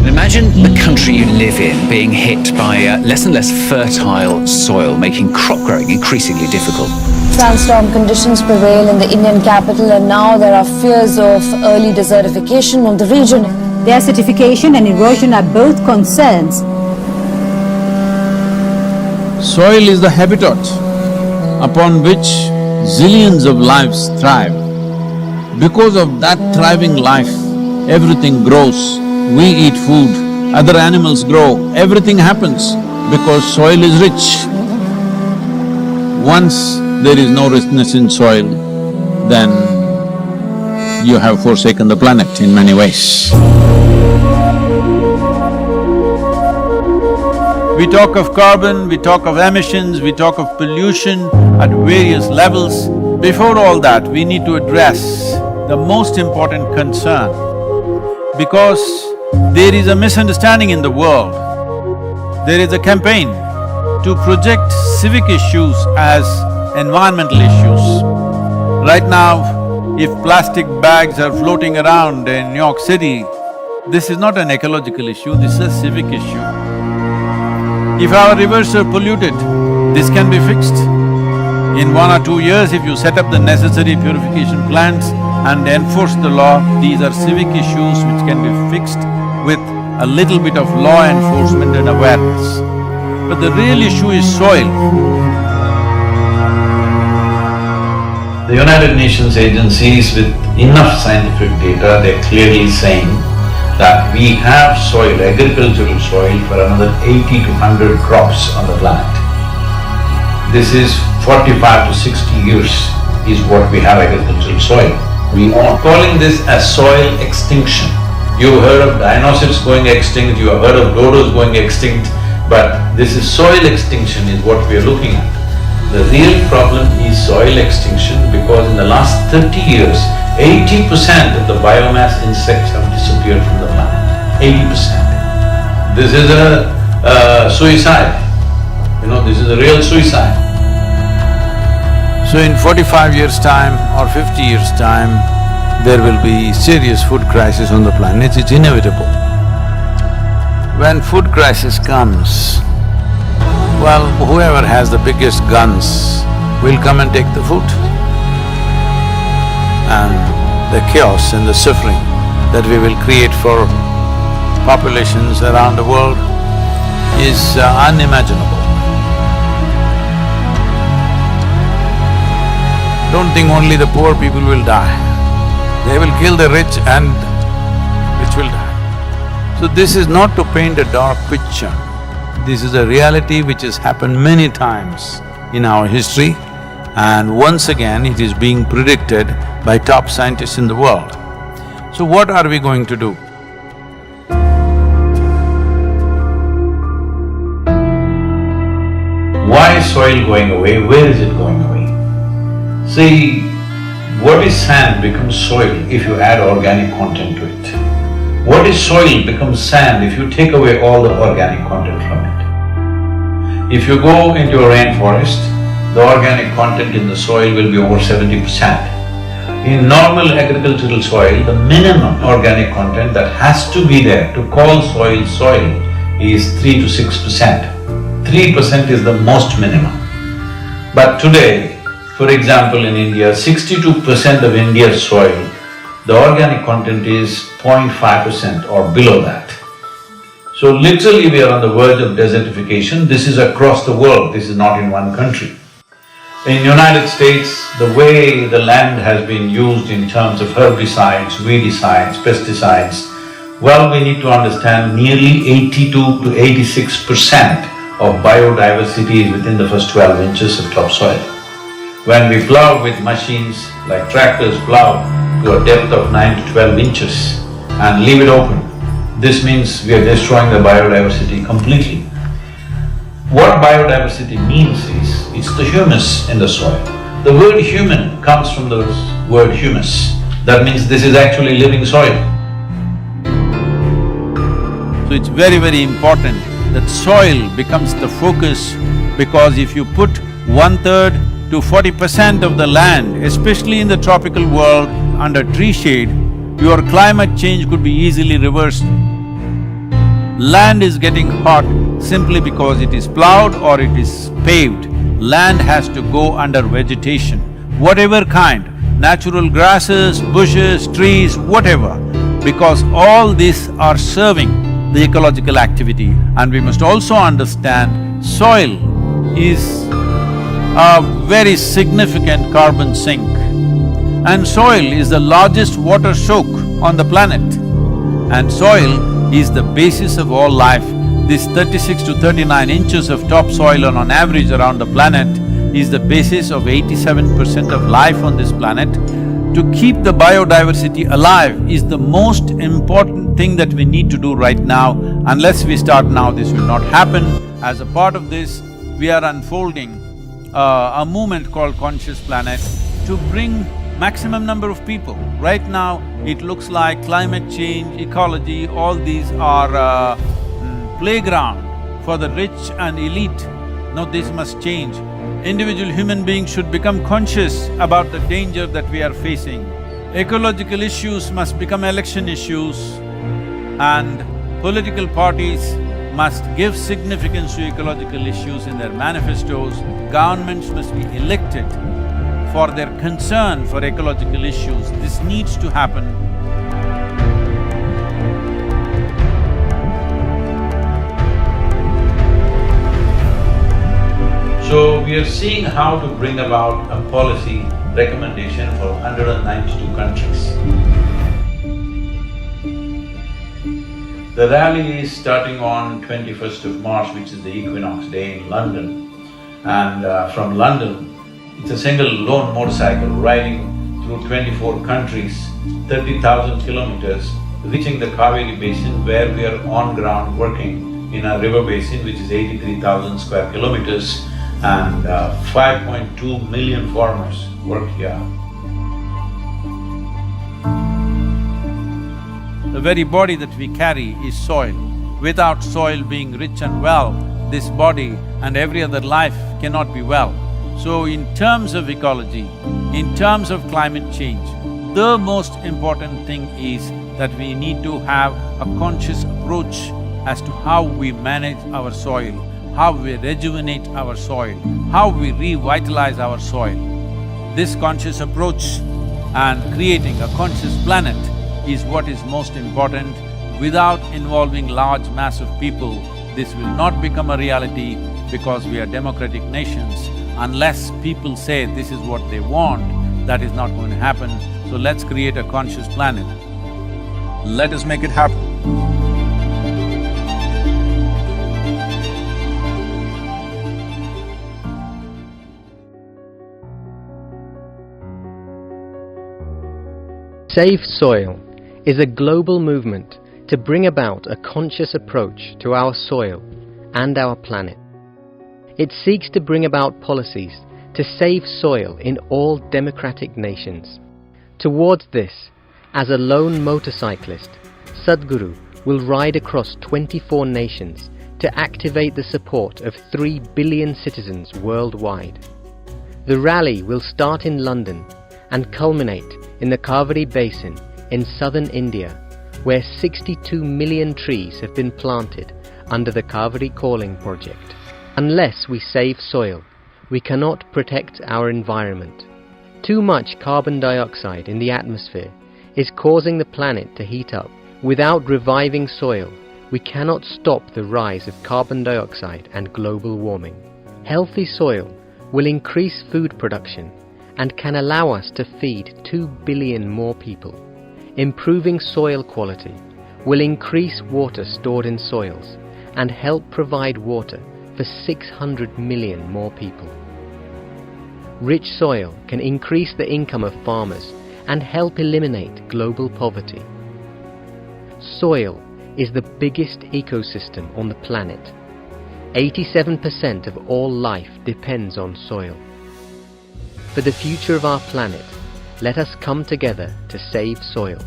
Imagine the country you live in being hit by less and less fertile soil, making crop growing increasingly difficult. Sandstorm conditions prevail in the Indian capital, and now there are fears of early desertification of the region. Desertification and erosion are both concerns. Soil is the habitat upon which zillions of lives thrive. Because of that thriving life, everything grows. We eat food, other animals grow, everything happens because soil is rich. Once there is no richness in soil, then you have forsaken the planet in many ways. We talk of carbon, we talk of emissions, we talk of pollution at various levels. Before all that, we need to address the most important concern, because there is a misunderstanding in the world. There is a campaign to project civic issues as environmental issues. Right now, if plastic bags are floating around in New York City, this is not an ecological issue, this is a civic issue. If our rivers are polluted, this can be fixed. In 1 or 2 years, if you set up the necessary purification plants and enforce the law, these are civic issues which can be fixed with a little bit of law enforcement and awareness. But the real issue is soil. The United Nations agencies with enough scientific data, they're clearly saying that we have soil, agricultural soil for another 80 to 100 crops on the planet. This is 45 to 60 years is what we have agricultural soil. We are calling this as soil extinction. You've heard of dinosaurs going extinct, you have heard of dodos going extinct, but this is soil extinction is what we are looking at. The real problem is soil extinction because in the last 30 years, 80% of the biomass insects have disappeared from the planet, 80%. This is a suicide, this is a real suicide. So in 45 years' time or 50 years' time, there will be serious food crisis on the planet, it's inevitable. When food crisis comes, well, whoever has the biggest guns will come and take the food. And the chaos and the suffering that we will create for populations around the world is unimaginable. Don't think only the poor people will die. They will kill the rich and rich will die. So this is not to paint a dark picture. This is a reality which has happened many times in our history, and once again it is being predicted by top scientists in the world. So what are we going to do? Why is soil going away? Where is it going away? See, what is sand becomes soil if you add organic content to it. What is soil becomes sand if you take away all the organic content from it. If you go into a rainforest, the organic content in the soil will be over 70%. In normal agricultural soil, the minimum organic content that has to be there to call soil soil is 3 to 6%. 3% is the most minimum. But today, for example, in India, 62% of India's soil, the organic content is 0.5% or below that. So literally we are on the verge of desertification. This is across the world, this is not in one country. In United States, the way the land has been used in terms of herbicides, weedicides, pesticides, well, we need to understand nearly 82 to 86% of biodiversity is within the first 12 inches of topsoil. When we plow with machines like tractors plow to a depth of 9 to 12 inches and leave it open, this means we are destroying the biodiversity completely. What biodiversity means is, it's the humus in the soil. The word human comes from the word humus. That means this is actually living soil. So it's very, very important that soil becomes the focus, because if you put 1/3 to 40% of the land, especially in the tropical world, under tree shade, your climate change could be easily reversed. Land is getting hot simply because it is plowed or it is paved. Land has to go under vegetation, whatever kind, natural grasses, bushes, trees, whatever, because all these are serving the ecological activity. And we must also understand soil is a very significant carbon sink. And soil is the largest water soak on the planet. And soil is the basis of all life. This 36 to 39 inches of topsoil on average around the planet is the basis of 87% of life on this planet. To keep the biodiversity alive is the most important thing that we need to do right now. Unless we start now, this will not happen. As a part of this, we are unfolding a movement called Conscious Planet to bring maximum number of people. Right now, it looks like climate change, ecology, all these are playground for the rich and elite. No, this must change. Individual human beings should become conscious about the danger that we are facing. Ecological issues must become election issues, and political parties must give significance to ecological issues in their manifestos. Governments must be elected for their concern for ecological issues. This needs to happen. So we are seeing how to bring about a policy recommendation for 192 countries. The rally is starting on 21st of March, which is the equinox day in London. And from London, it's a single lone motorcycle riding through 24 countries, 30,000 kilometers, reaching the Kaveri Basin where we are on ground working in a river basin which is 83,000 square kilometers, and 5.2 million farmers work here. The very body that we carry is soil. Without soil being rich and well, this body and every other life cannot be well. So in terms of ecology, in terms of climate change, the most important thing is that we need to have a conscious approach as to how we manage our soil, how we rejuvenate our soil, how we revitalize our soil. This conscious approach and creating a conscious planet is what is most important. Without involving large mass of people, this will not become a reality because we are democratic nations. Unless people say this is what they want, that is not going to happen. So let's create a conscious planet. Let us make it happen. Save Soil is a global movement to bring about a conscious approach to our soil and our planet. It seeks to bring about policies to save soil in all democratic nations. Towards this, as a lone motorcyclist, Sadhguru will ride across 24 nations to activate the support of 3 billion citizens worldwide. The rally will start in London and culminate in the Kaveri Basin in southern India, where 62 million trees have been planted under the Kaveri Calling Project. Unless we save soil, we cannot protect our environment. Too much carbon dioxide in the atmosphere is causing the planet to heat up. Without reviving soil, we cannot stop the rise of carbon dioxide and global warming. Healthy soil will increase food production and can allow us to feed 2 billion more people. Improving soil quality will increase water stored in soils and help provide water for 600 million more people. Rich soil can increase the income of farmers and help eliminate global poverty. Soil is the biggest ecosystem on the planet. 87% of all life depends on soil. For the future of our planet, let us come together to save soil.